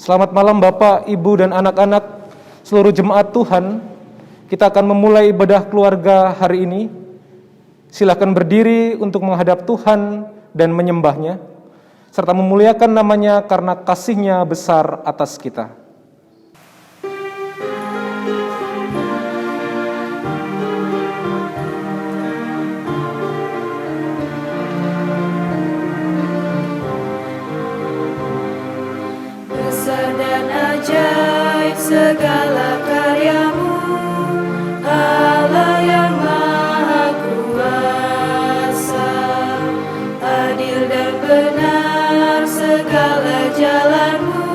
Selamat malam Bapak, Ibu, dan anak-anak seluruh jemaat Tuhan. Kita akan memulai ibadah keluarga hari ini. Silakan berdiri untuk menghadap Tuhan dan menyembahnya, serta memuliakan namanya karena kasih-Nya besar atas kita. Besar dan ajaib segala karya-Mu, Allah yang Maha Kuasa. Adil dan benar segala jalan-Mu,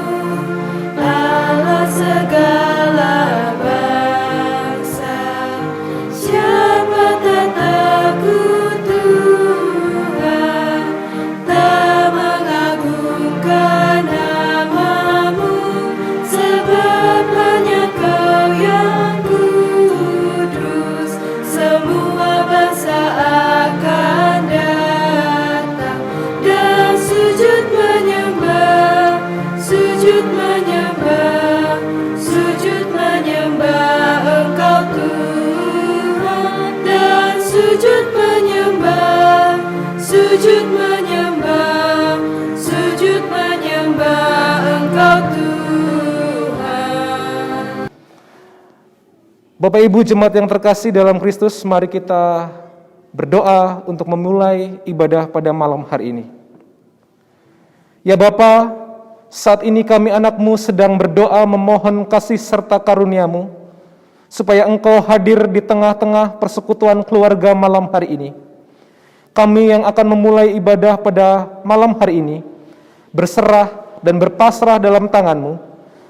Allah segala bangsa. Siapa tak takut Tuhan, tak mengagungkan nama-Mu, sebab hanya Kau yang kudus. Semua bangsa akan datang dan sujud menyembah, sujud menyembah, sujud menyembah Engkau Tuhan, dan sujud menyembah, sujud menyembah, sujud menyembah Engkau Tuhan. Bapak Ibu jemaat yang terkasih dalam Kristus, mari kita berdoa untuk memulai ibadah pada malam hari ini. Ya Bapa, saat ini kami anak-Mu sedang berdoa memohon kasih serta karunia-Mu, supaya Engkau hadir di tengah-tengah persekutuan keluarga malam hari ini. Kami yang akan memulai ibadah pada malam hari ini, berserah dan berpasrah dalam tangan-Mu,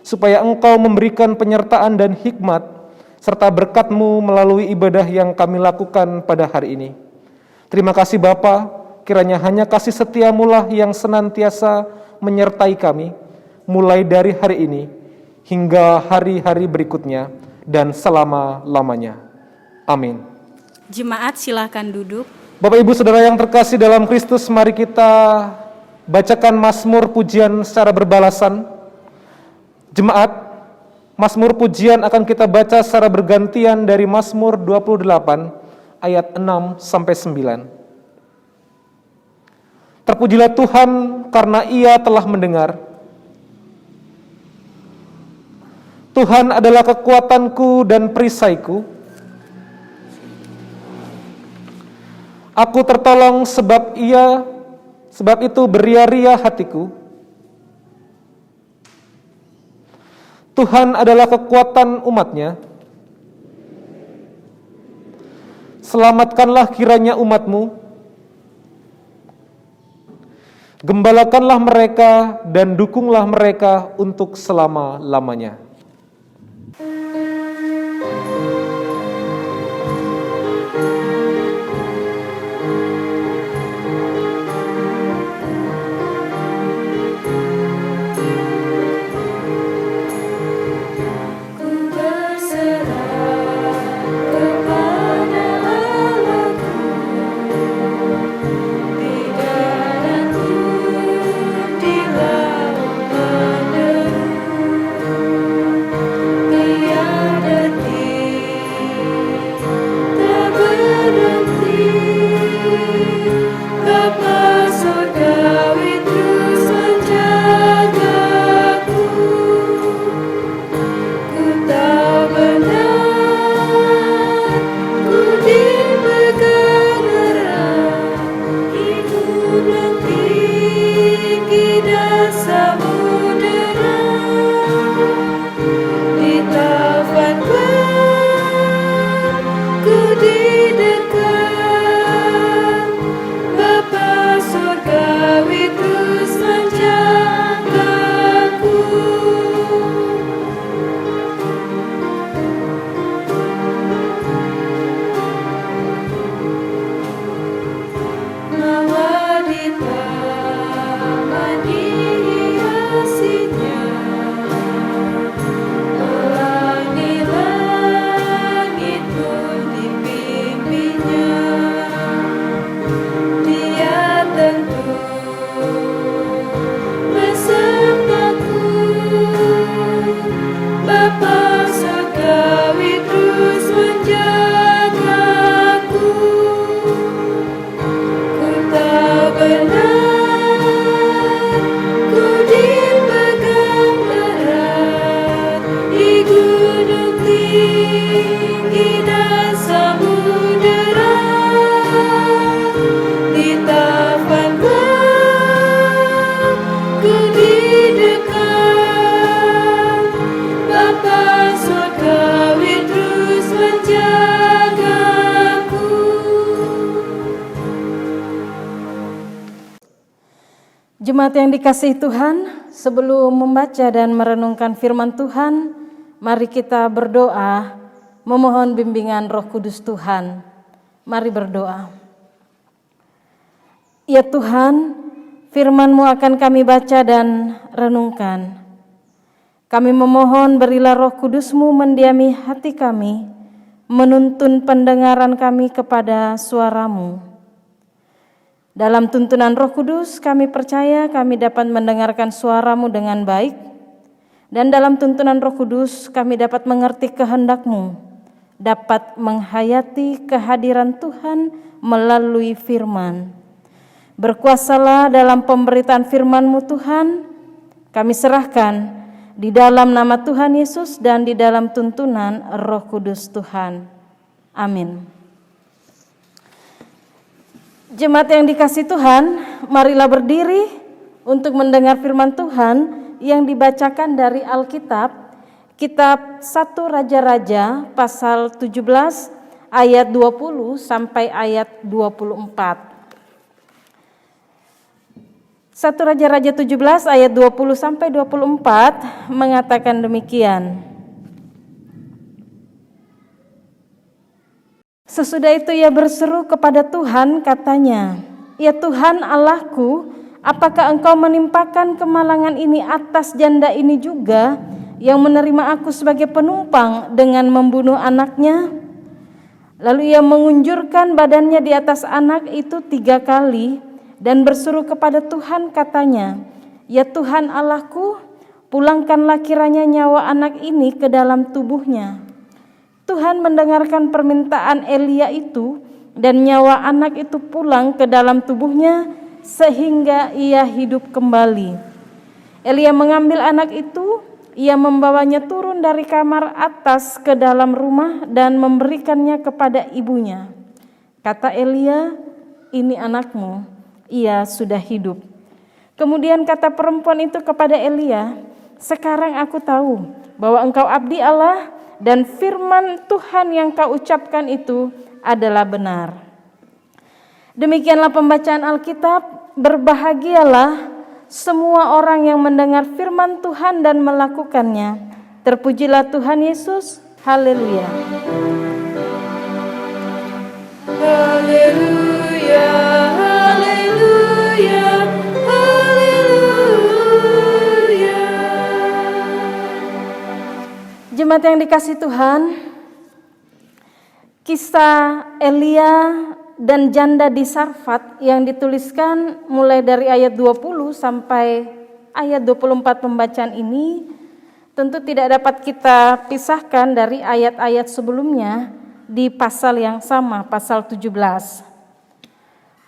supaya Engkau memberikan penyertaan dan hikmat, serta berkat-Mu melalui ibadah yang kami lakukan pada hari ini. Terima kasih Bapa, kiranya hanya kasih setia-Mu lah yang senantiasa menyertai kami, mulai dari hari ini hingga hari-hari berikutnya dan selama-lamanya. Amin. Jemaat silakan duduk. Bapak Ibu Saudara yang terkasih dalam Kristus, mari kita bacakan Mazmur pujian secara berbalasan. Jemaat, Mazmur pujian akan kita baca secara bergantian dari Mazmur 28 ayat 6 sampai 9. Terpujilah Tuhan karena Ia telah mendengar. Tuhan adalah kekuatanku dan perisaiku. Aku tertolong sebab itu beria-ria hatiku. Tuhan adalah kekuatan umat-Nya. Selamatkanlah kiranya umat-Mu. Gembalakanlah mereka dan dukunglah mereka untuk selama-lamanya. Dia Jemaat yang dikasihi Tuhan, sebelum membaca dan merenungkan firman Tuhan, mari kita berdoa memohon bimbingan Roh Kudus Tuhan. Mari berdoa. Ya Tuhan, firman-Mu akan kami baca dan renungkan. Kami memohon berilah Roh Kudus-Mu mendiami hati kami, menuntun pendengaran kami kepada suara-Mu. Dalam tuntunan Roh Kudus kami percaya kami dapat mendengarkan suara-Mu dengan baik, dan dalam tuntunan Roh Kudus kami dapat mengerti kehendak-Mu, dapat menghayati kehadiran Tuhan melalui firman. Berkuasalah dalam pemberitaan firman-Mu Tuhan, kami serahkan di dalam nama Tuhan Yesus dan di dalam tuntunan Roh Kudus Tuhan. Amin. Jemaat yang dikasihi Tuhan, marilah berdiri untuk mendengar firman Tuhan yang dibacakan dari Alkitab, kitab 1 Raja-Raja pasal 17 ayat 20 sampai ayat 24. 1 Raja-Raja 17 ayat 20 sampai 24 mengatakan demikian. Sesudah itu ia berseru kepada Tuhan, katanya, "Ya Tuhan Allahku, apakah Engkau menimpakan kemalangan ini atas janda ini juga yang menerima aku sebagai penumpang dengan membunuh anaknya?" Lalu ia mengunjurkan badannya di atas anak itu 3 kali dan berseru kepada Tuhan, katanya, "Ya Tuhan Allahku, pulangkanlah kiranya nyawa anak ini ke dalam tubuhnya." Tuhan mendengarkan permintaan Elia itu, dan nyawa anak itu pulang ke dalam tubuhnya sehingga ia hidup kembali. Elia mengambil anak itu, ia membawanya turun dari kamar atas ke dalam rumah dan memberikannya kepada ibunya. Kata Elia, "Ini anakmu, ia sudah hidup." Kemudian kata perempuan itu kepada Elia, "Sekarang aku tahu bahwa engkau abdi Allah, dan firman Tuhan yang kau ucapkan itu adalah benar." Demikianlah pembacaan Alkitab. Berbahagialah semua orang yang mendengar firman Tuhan dan melakukannya. Terpujilah Tuhan Yesus. Haleluya. Haleluya, haleluya, haleluya. Jemaat yang dikasihi Tuhan, kisah Elia dan janda di Sarfat yang dituliskan mulai dari ayat 20 sampai ayat 24 pembacaan ini tentu tidak dapat kita pisahkan dari ayat-ayat sebelumnya di pasal yang sama, pasal 17.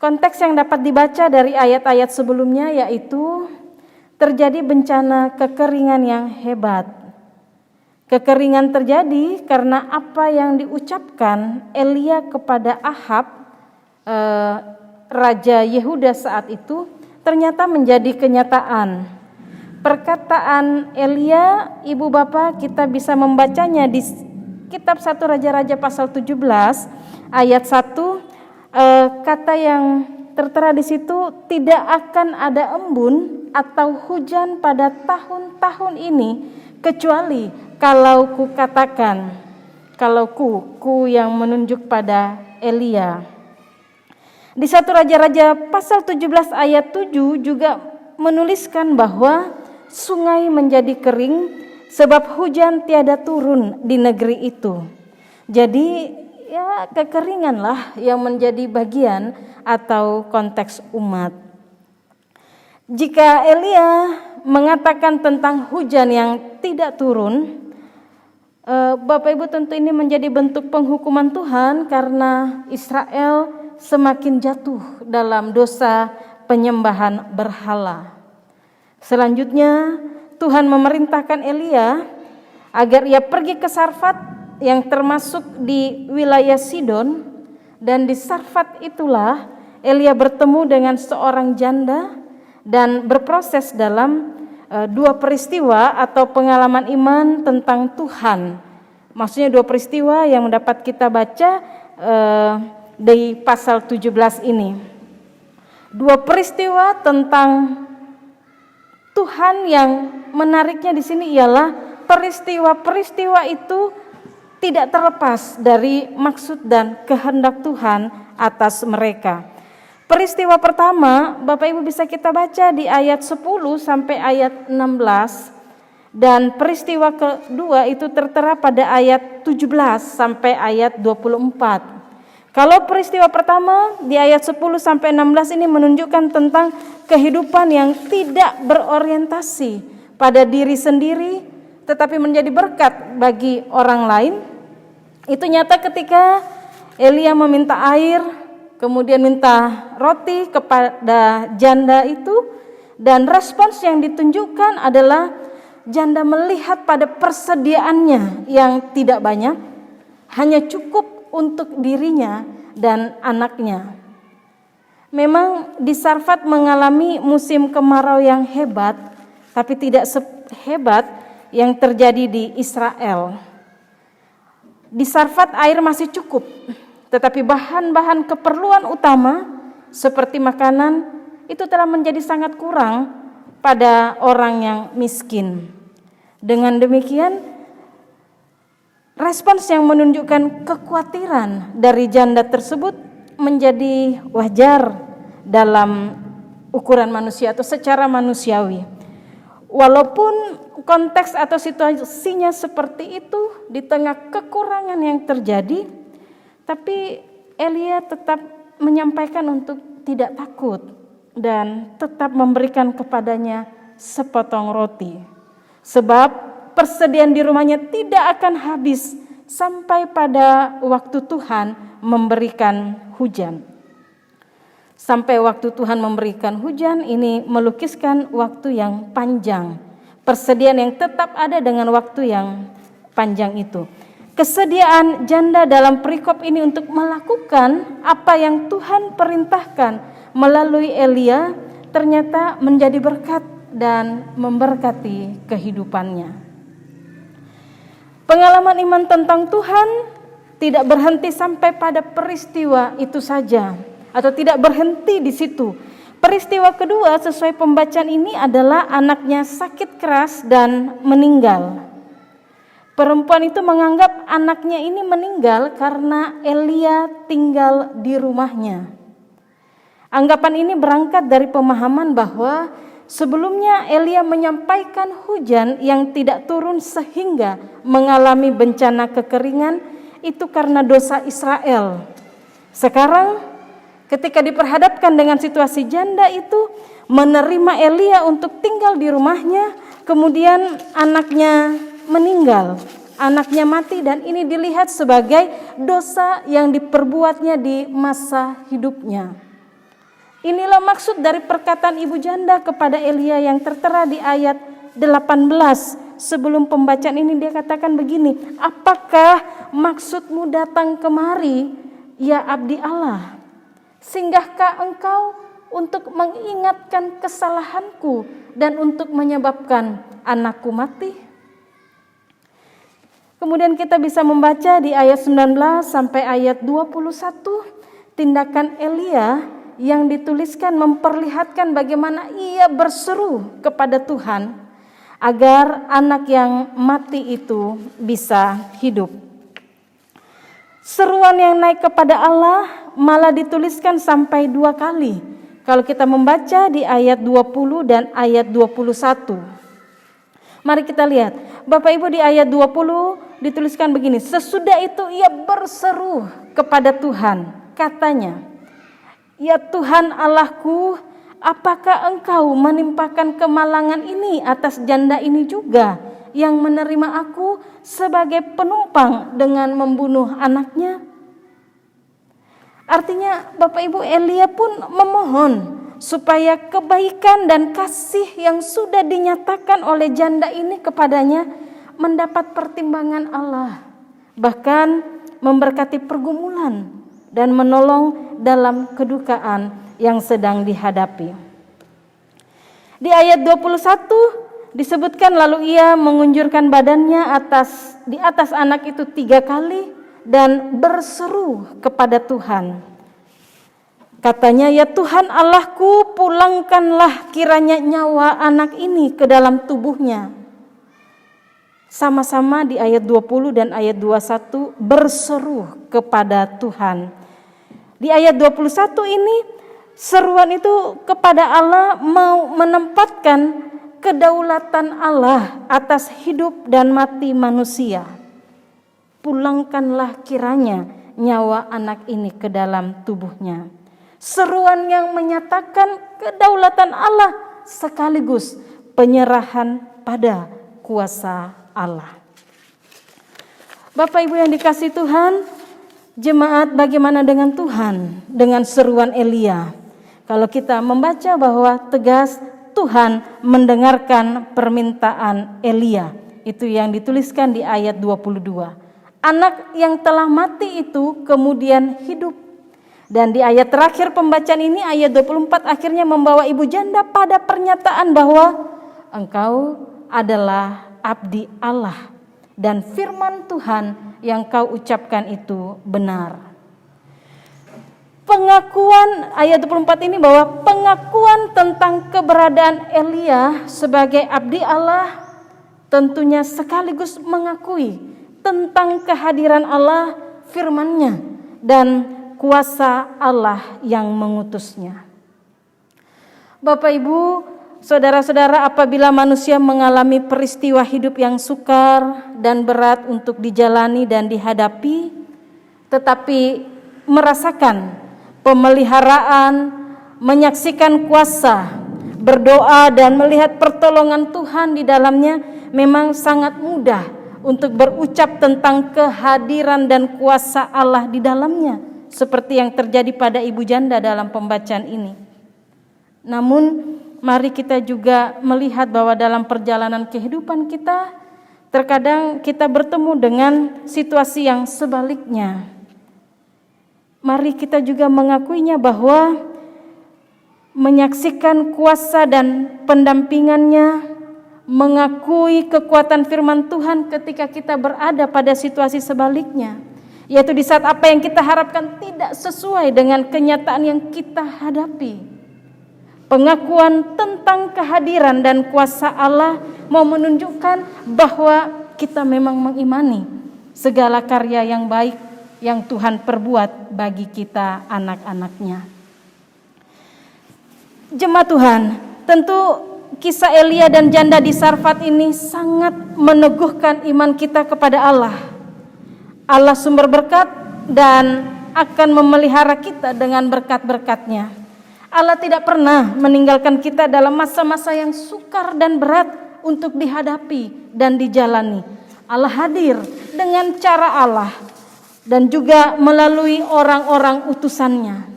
Konteks yang dapat dibaca dari ayat-ayat sebelumnya yaitu terjadi bencana kekeringan yang hebat. Kekeringan terjadi karena apa yang diucapkan Elia kepada Ahab, Raja Yehuda saat itu, ternyata menjadi kenyataan. Perkataan Elia, ibu bapak, kita bisa membacanya di kitab 1 Raja-Raja pasal 17 ayat 1, kata yang tertera di situ, "Tidak akan ada embun atau hujan pada tahun-tahun ini kecuali kalau ku katakan," kalau ku yang menunjuk pada Elia. Di 1 Raja-Raja pasal 17 ayat 7 juga menuliskan bahwa sungai menjadi kering sebab hujan tiada turun di negeri itu. Jadi ya kekeringanlah yang menjadi bagian atau konteks umat. Jika Elia mengatakan tentang hujan yang tidak turun, Bapak Ibu, tentu ini menjadi bentuk penghukuman Tuhan karena Israel semakin jatuh dalam dosa penyembahan berhala. Selanjutnya Tuhan memerintahkan Elia agar ia pergi ke Sarfat yang termasuk di wilayah Sidon, dan di Sarfat itulah Elia bertemu dengan seorang janda dan berproses dalam 2 peristiwa atau pengalaman iman tentang Tuhan. Maksudnya 2 peristiwa yang dapat kita baca di pasal 17 ini. 2 peristiwa tentang Tuhan yang menariknya di sini ialah peristiwa-peristiwa itu tidak terlepas dari maksud dan kehendak Tuhan atas mereka. Peristiwa pertama, Bapak Ibu bisa kita baca di ayat 10 sampai ayat 16, dan peristiwa kedua itu tertera pada ayat 17 sampai ayat 24. Kalau peristiwa pertama di ayat 10 sampai 16 ini menunjukkan tentang kehidupan yang tidak berorientasi pada diri sendiri tetapi menjadi berkat bagi orang lain. Itu nyata ketika Elia meminta air, kemudian minta roti kepada janda itu, dan respons yang ditunjukkan adalah janda melihat pada persediaannya yang tidak banyak, hanya cukup untuk dirinya dan anaknya. Memang di Sarfat mengalami musim kemarau yang hebat, tapi tidak sehebat yang terjadi di Israel. Di Sarfat air masih cukup, tetapi bahan-bahan keperluan utama seperti makanan itu telah menjadi sangat kurang pada orang yang miskin. Dengan demikian, respons yang menunjukkan kekhawatiran dari janda tersebut menjadi wajar dalam ukuran manusia atau secara manusiawi. Walaupun konteks atau situasinya seperti itu di tengah kekurangan yang terjadi, tapi Elia tetap menyampaikan untuk tidak takut dan tetap memberikan kepadanya sepotong roti. Sebab persediaan di rumahnya tidak akan habis sampai pada waktu Tuhan memberikan hujan. Sampai waktu Tuhan memberikan hujan, ini melukiskan waktu yang panjang. Persediaan yang tetap ada dengan waktu yang panjang itu. Kesediaan janda dalam perikop ini untuk melakukan apa yang Tuhan perintahkan melalui Elia ternyata menjadi berkat dan memberkati kehidupannya. Pengalaman iman tentang Tuhan tidak berhenti sampai pada peristiwa itu saja, atau tidak berhenti di situ. Peristiwa kedua sesuai pembacaan ini adalah anaknya sakit keras dan meninggal. Perempuan itu menganggap anaknya ini meninggal karena Elia tinggal di rumahnya. Anggapan ini berangkat dari pemahaman bahwa sebelumnya Elia menyampaikan hujan yang tidak turun sehingga mengalami bencana kekeringan itu karena dosa Israel. Sekarang ketika diperhadapkan dengan situasi janda itu menerima Elia untuk tinggal di rumahnya, kemudian anaknya meninggal, anaknya mati, dan ini dilihat sebagai dosa yang diperbuatnya di masa hidupnya. Inilah maksud dari perkataan ibu janda kepada Elia yang tertera di ayat 18. Sebelum pembacaan ini dia katakan begini, apakah maksudmu datang kemari, ya abdi Allah? Singgahkah engkau untuk mengingatkan kesalahanku dan untuk menyebabkan anakku mati? Kemudian kita bisa membaca di ayat 19 sampai ayat 21, tindakan Elia yang dituliskan memperlihatkan bagaimana ia berseru kepada Tuhan agar anak yang mati itu bisa hidup. Seruan yang naik kepada Allah malah dituliskan sampai 2 kali. Kalau kita membaca di ayat 20 dan ayat 21. Mari kita lihat. Bapak Ibu, di ayat 20 dituliskan begini. Sesudah itu ia berseru kepada Tuhan. Katanya, ya Tuhan Allahku, apakah engkau menimpakan kemalangan ini atas janda ini juga, yang menerima aku sebagai penumpang dengan membunuh anaknya? Artinya Bapak Ibu, Elia pun memohon supaya kebaikan dan kasih yang sudah dinyatakan oleh janda ini kepadanya mendapat pertimbangan Allah, bahkan memberkati pergumulan dan menolong dalam kedukaan yang sedang dihadapi. Di ayat 21 disebutkan lalu ia mengunjurkan badannya di atas anak itu 3 kali dan berseru kepada Tuhan. Katanya, ya Tuhan Allahku, pulangkanlah kiranya nyawa anak ini ke dalam tubuhnya. Sama-sama di ayat 20 dan ayat 21 berseru kepada Tuhan. Di ayat 21 ini seruan itu kepada Allah mau menempatkan kedaulatan Allah atas hidup dan mati manusia. Pulangkanlah kiranya nyawa anak ini ke dalam tubuhnya. Seruan yang menyatakan kedaulatan Allah sekaligus penyerahan pada kuasa Allah. Bapak Ibu yang dikasihi Tuhan, jemaat, bagaimana dengan Tuhan? Dengan seruan Elia. Kalau kita membaca bahwa tegas Tuhan mendengarkan permintaan Elia. Itu yang dituliskan di ayat 22. Anak yang telah mati itu kemudian hidup. Dan di ayat terakhir pembacaan ini, ayat 24, akhirnya membawa ibu janda pada pernyataan bahwa engkau adalah abdi Allah dan firman Tuhan yang kau ucapkan itu benar. Pengakuan ayat 24 ini bahwa pengakuan tentang keberadaan Elia sebagai abdi Allah tentunya sekaligus mengakui tentang kehadiran Allah, firman-Nya dan kuasa Allah yang mengutusnya. Bapak Ibu, saudara-saudara, apabila manusia mengalami peristiwa hidup yang sukar dan berat untuk dijalani dan dihadapi, tetapi merasakan pemeliharaan, menyaksikan kuasa, berdoa dan melihat pertolongan Tuhan di dalamnya, memang sangat mudah untuk berucap tentang kehadiran dan kuasa Allah di dalamnya, seperti yang terjadi pada ibu janda dalam pembacaan ini. Namun mari kita juga melihat bahwa dalam perjalanan kehidupan kita, terkadang kita bertemu dengan situasi yang sebaliknya. Mari kita juga mengakuinya bahwa menyaksikan kuasa dan pendampingannya, mengakui kekuatan firman Tuhan ketika kita berada pada situasi sebaliknya, yaitu di saat apa yang kita harapkan tidak sesuai dengan kenyataan yang kita hadapi. Pengakuan tentang kehadiran dan kuasa Allah mau menunjukkan bahwa kita memang mengimani segala karya yang baik yang Tuhan perbuat bagi kita anak-anak-Nya. Jemaat Tuhan, tentu kisah Elia dan janda di Sarfat ini sangat meneguhkan iman kita kepada Allah. Allah sumber berkat dan akan memelihara kita dengan berkat-berkat-Nya. Allah tidak pernah meninggalkan kita dalam masa-masa yang sukar dan berat untuk dihadapi dan dijalani. Allah hadir dengan cara Allah dan juga melalui orang-orang utusannya.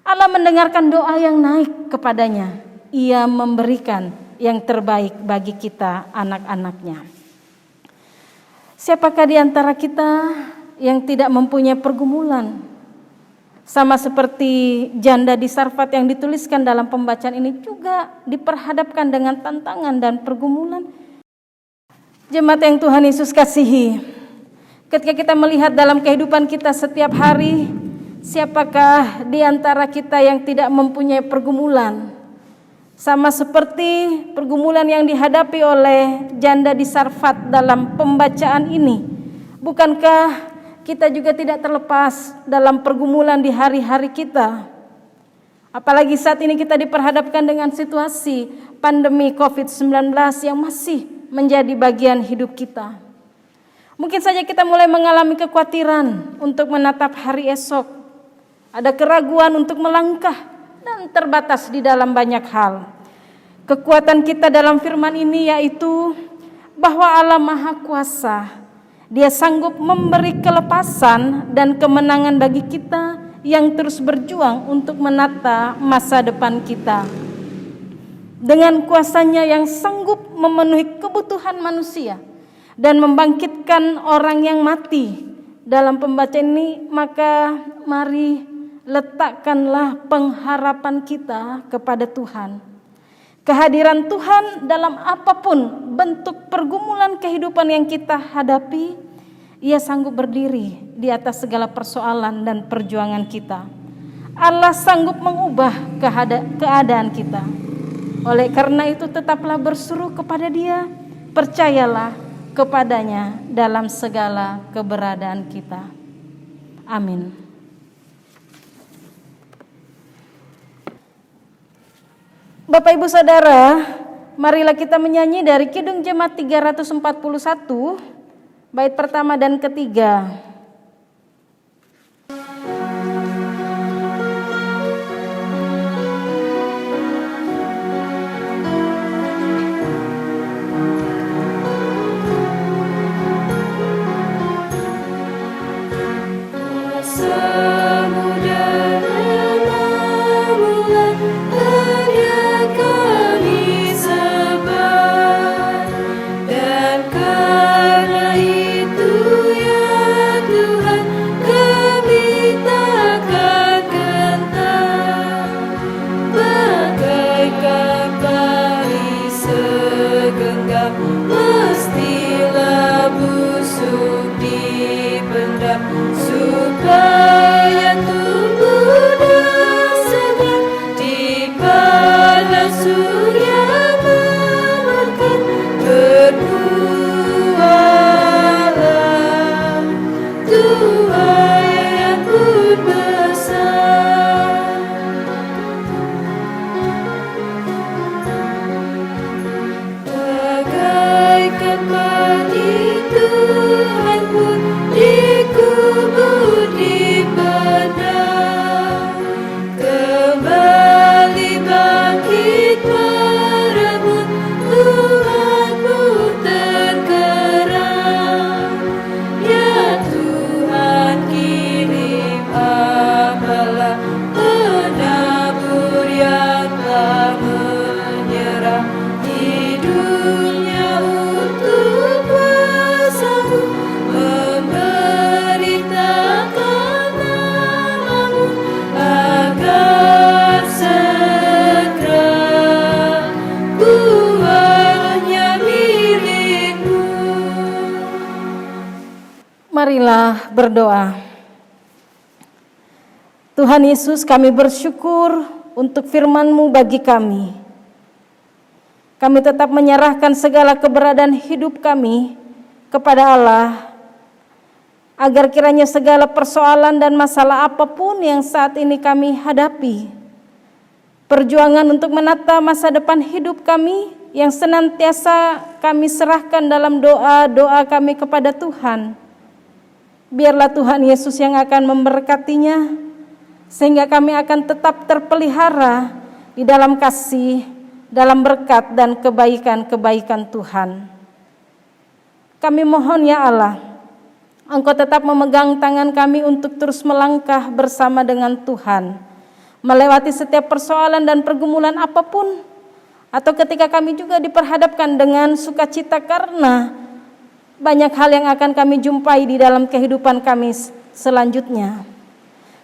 Allah mendengarkan doa yang naik kepadanya. Ia memberikan yang terbaik bagi kita anak-anaknya. Siapakah di antara kita yang tidak mempunyai pergumulan? Sama seperti janda di Sarfat yang dituliskan dalam pembacaan ini juga diperhadapkan dengan tantangan dan pergumulan. Jemaat yang Tuhan Yesus kasihi, ketika kita melihat dalam kehidupan kita setiap hari, siapakah di antara kita yang tidak mempunyai pergumulan? Sama seperti pergumulan yang dihadapi oleh janda di Sarfat dalam pembacaan ini. Bukankah kita juga tidak terlepas dalam pergumulan di hari-hari kita? Apalagi saat ini kita diperhadapkan dengan situasi pandemi COVID-19 yang masih menjadi bagian hidup kita. Mungkin saja kita mulai mengalami kekhawatiran untuk menatap hari esok. Ada keraguan untuk melangkah dan terbatas di dalam banyak hal. Kekuatan kita dalam firman ini yaitu bahwa Allah Maha Kuasa. Dia sanggup memberi kelepasan dan kemenangan bagi kita yang terus berjuang untuk menata masa depan kita. Dengan kuasanya yang sanggup memenuhi kebutuhan manusia dan membangkitkan orang yang mati dalam pembacaan ini, maka mari letakkanlah pengharapan kita kepada Tuhan. Kehadiran Tuhan dalam apapun bentuk pergumulan kehidupan yang kita hadapi, Ia sanggup berdiri di atas segala persoalan dan perjuangan kita. Allah sanggup mengubah keadaan kita. Oleh karena itu tetaplah berseru kepada Dia, percayalah kepadanya dalam segala keberadaan kita. Amin. Bapak Ibu Saudara, marilah kita menyanyi dari Kidung Jemaat 341, bait pertama dan ketiga. Marilah berdoa. Tuhan Yesus, kami bersyukur untuk firman-Mu bagi kami. Kami tetap menyerahkan segala keberadaan hidup kami kepada Allah, agar kiranya segala persoalan dan masalah apapun yang saat ini kami hadapi, perjuangan untuk menata masa depan hidup kami yang senantiasa kami serahkan dalam doa-doa kami kepada Tuhan. Biarlah Tuhan Yesus yang akan memberkatinya, sehingga kami akan tetap terpelihara di dalam kasih, dalam berkat dan kebaikan-kebaikan Tuhan. Kami mohon ya Allah, Engkau tetap memegang tangan kami untuk terus melangkah bersama dengan Tuhan, melewati setiap persoalan dan pergumulan apapun, atau ketika kami juga diperhadapkan dengan sukacita karena banyak hal yang akan kami jumpai di dalam kehidupan kami selanjutnya.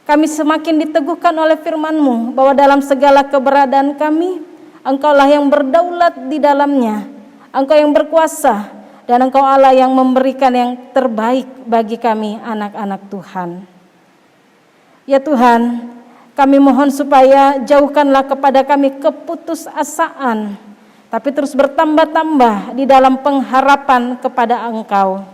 Kami semakin diteguhkan oleh firman-Mu bahwa dalam segala keberadaan kami, Engkaulah yang berdaulat di dalamnya, Engkau yang berkuasa, dan Engkau Allah yang memberikan yang terbaik bagi kami anak-anak Tuhan. Ya Tuhan, kami mohon supaya jauhkanlah kepada kami keputusasaan, tapi terus bertambah-tambah di dalam pengharapan kepada Engkau.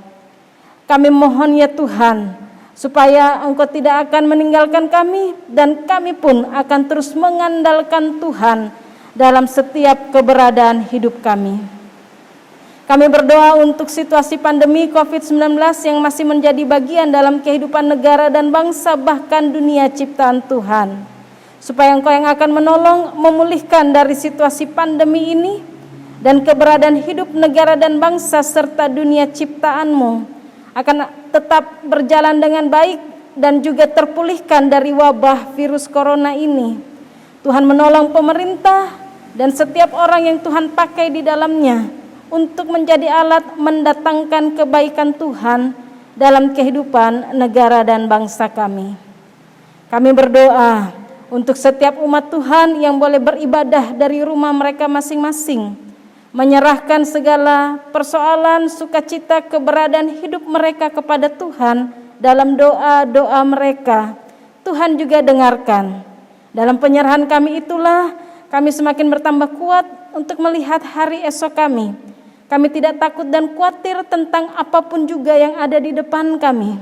Kami mohon ya Tuhan, supaya Engkau tidak akan meninggalkan kami, dan kami pun akan terus mengandalkan Tuhan dalam setiap keberadaan hidup kami. Kami berdoa untuk situasi pandemi COVID-19 yang masih menjadi bagian dalam kehidupan negara dan bangsa, bahkan dunia ciptaan Tuhan, supaya Engkau yang akan menolong memulihkan dari situasi pandemi ini, dan keberadaan hidup negara dan bangsa serta dunia ciptaan-Mu akan tetap berjalan dengan baik dan juga terpulihkan dari wabah virus corona ini. Tuhan menolong pemerintah dan setiap orang yang Tuhan pakai di dalamnya untuk menjadi alat mendatangkan kebaikan Tuhan dalam kehidupan negara dan bangsa kami. Kami berdoa untuk setiap umat Tuhan yang boleh beribadah dari rumah mereka masing-masing, menyerahkan segala persoalan, sukacita, keberadaan hidup mereka kepada Tuhan dalam doa-doa mereka. Tuhan juga dengarkan. Dalam penyerahan kami itulah kami semakin bertambah kuat untuk melihat hari esok kami. Kami tidak takut dan khawatir tentang apapun juga yang ada di depan kami.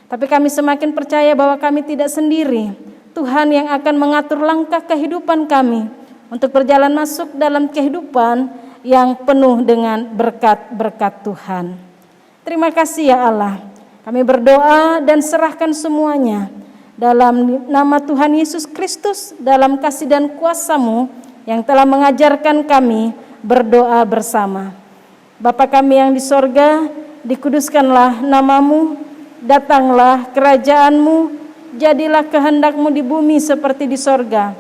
Tapi kami semakin percaya bahwa kami tidak sendiri. Tuhan yang akan mengatur langkah kehidupan kami untuk berjalan masuk dalam kehidupan yang penuh dengan berkat-berkat Tuhan. Terima kasih ya Allah. Kami berdoa dan serahkan semuanya dalam nama Tuhan Yesus Kristus, dalam kasih dan kuasa-Mu yang telah mengajarkan kami berdoa bersama. Bapa kami yang di sorga, dikuduskanlah nama-Mu, datanglah kerajaan-Mu, jadilah kehendak-Mu di bumi seperti di sorga.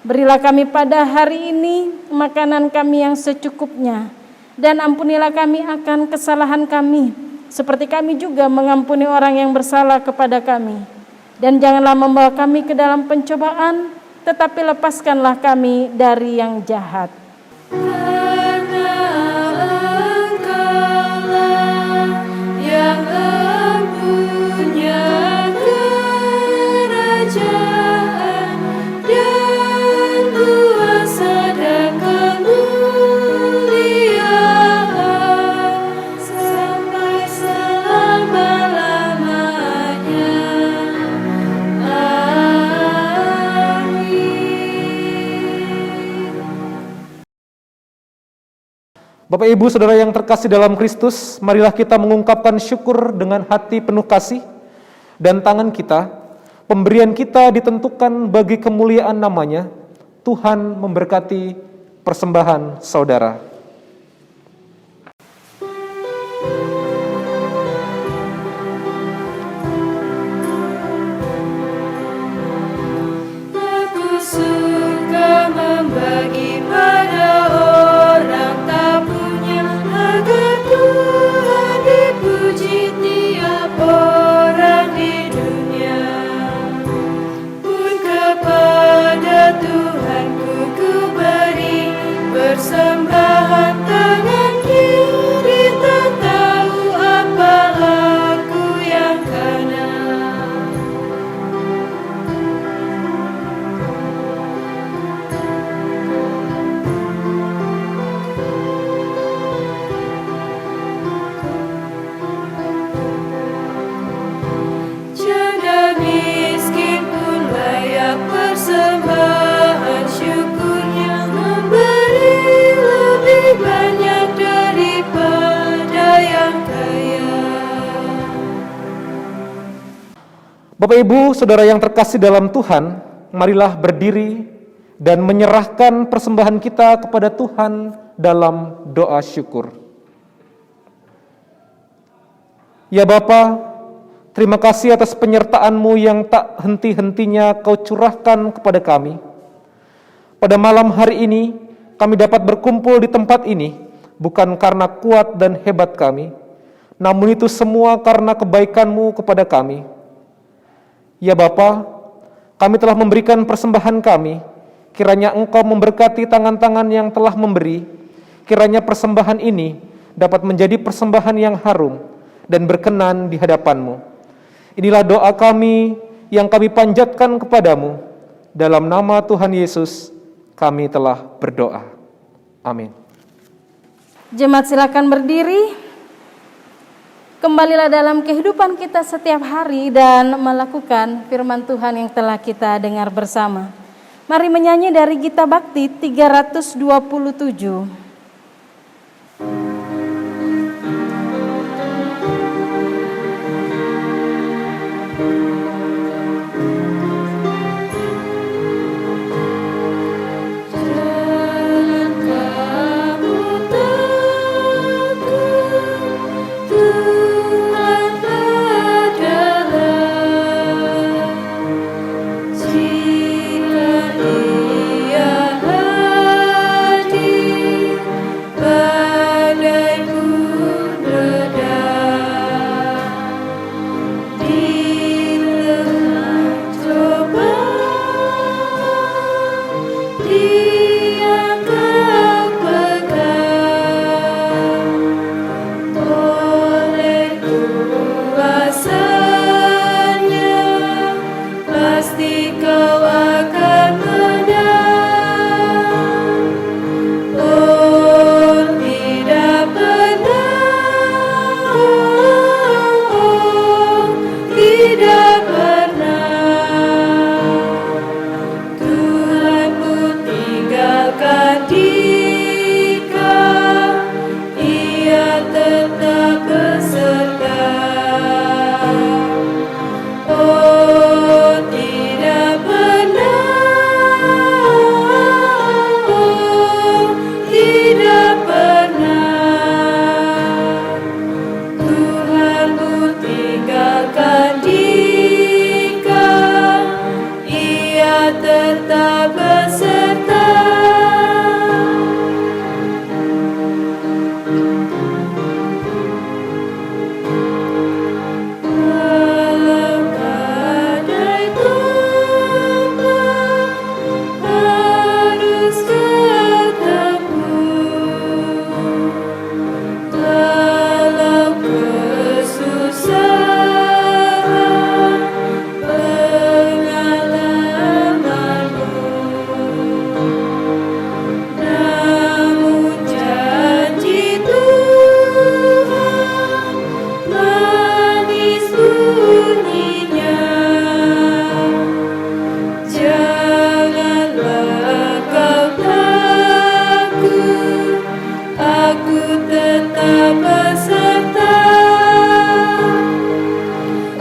Berilah kami pada hari ini makanan kami yang secukupnya, dan ampunilah kami akan kesalahan kami, seperti kami juga mengampuni orang yang bersalah kepada kami. Dan janganlah membawa kami ke dalam pencobaan, tetapi lepaskanlah kami dari yang jahat. Karena Engkaulah yang mempunyai kerajaan dan kuasa dan kemuliaan sampai selama-lamanya. Bapak Ibu Saudara yang terkasih dalam Kristus, marilah kita mengungkapkan syukur dengan hati penuh kasih dan tangan kita. Pemberian kita ditentukan bagi kemuliaan namanya. Tuhan memberkati persembahan saudara. Aku suka membagi pada orang tak punya, agar Tuhan dipuji tiap orang di dunia. Pun kepada Tuhanku ku beri persembahan tangan kiri, tak tahu apa aku yang kanan. Janda miskin pun layak persembahan syukurnya, memberi lebih banyak daripada yang kaya. Bapak Ibu Saudara yang terkasih dalam Tuhan, marilah berdiri dan menyerahkan persembahan kita kepada Tuhan dalam doa syukur. Ya Bapa, terima kasih atas penyertaan-Mu yang tak henti-hentinya Kau curahkan kepada kami. Pada malam hari ini, kami dapat berkumpul di tempat ini, bukan karena kuat dan hebat kami, namun itu semua karena kebaikan-Mu kepada kami. Ya Bapa, kami telah memberikan persembahan kami, kiranya Engkau memberkati tangan-tangan yang telah memberi, kiranya persembahan ini dapat menjadi persembahan yang harum dan berkenan di hadapan-Mu. Inilah doa kami yang kami panjatkan kepadamu. Dalam nama Tuhan Yesus, kami telah berdoa. Amin. Jemaat silakan berdiri. Kembalilah dalam kehidupan kita setiap hari dan melakukan firman Tuhan yang telah kita dengar bersama. Mari menyanyi dari Gita Bakti 327. Jangan kamu takut, Tuhan adalah. Jika Ia hadir, tetap beserta. Oh, tidak pernah, oh, tidak pernah Tuhanku tinggalkan jika Ia tetap beserta. Walau badai tumpah harus ketemu, walau kesusahan pengalamanmu, namun janji Tuhan manis bunyinya. Janganlah kau takut, aku tetap beserta.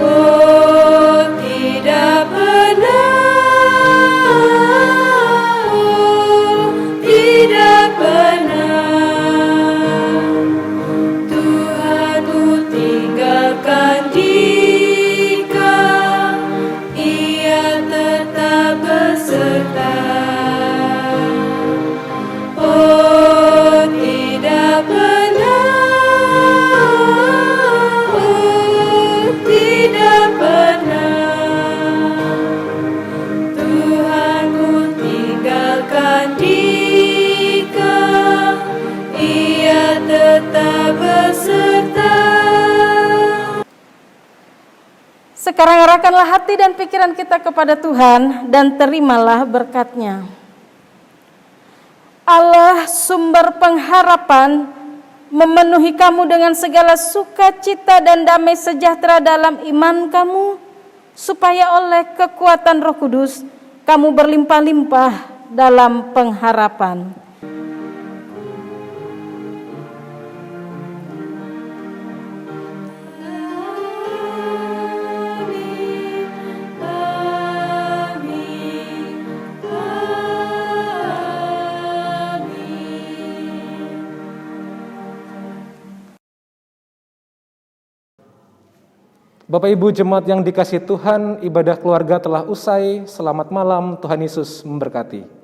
Oh, tidak pernah, oh, tidak pernah Tuhanku tinggalkan jika Ia tetap beserta. Oh, tidak pernah, oh, tidak pernah Tuhanku tinggalkan jika Ia tetap beserta. Sekarang arahkanlah hati dan pikiran kita kepada Tuhan dan terimalah berkat-Nya. Allah sumber pengharapan memenuhi kamu dengan segala sukacita dan damai sejahtera dalam iman kamu, supaya oleh kekuatan Roh Kudus kamu berlimpah-limpah dalam pengharapan. Bapak Ibu jemaat yang dikasihi Tuhan, ibadah keluarga telah usai. Selamat malam, Tuhan Yesus memberkati.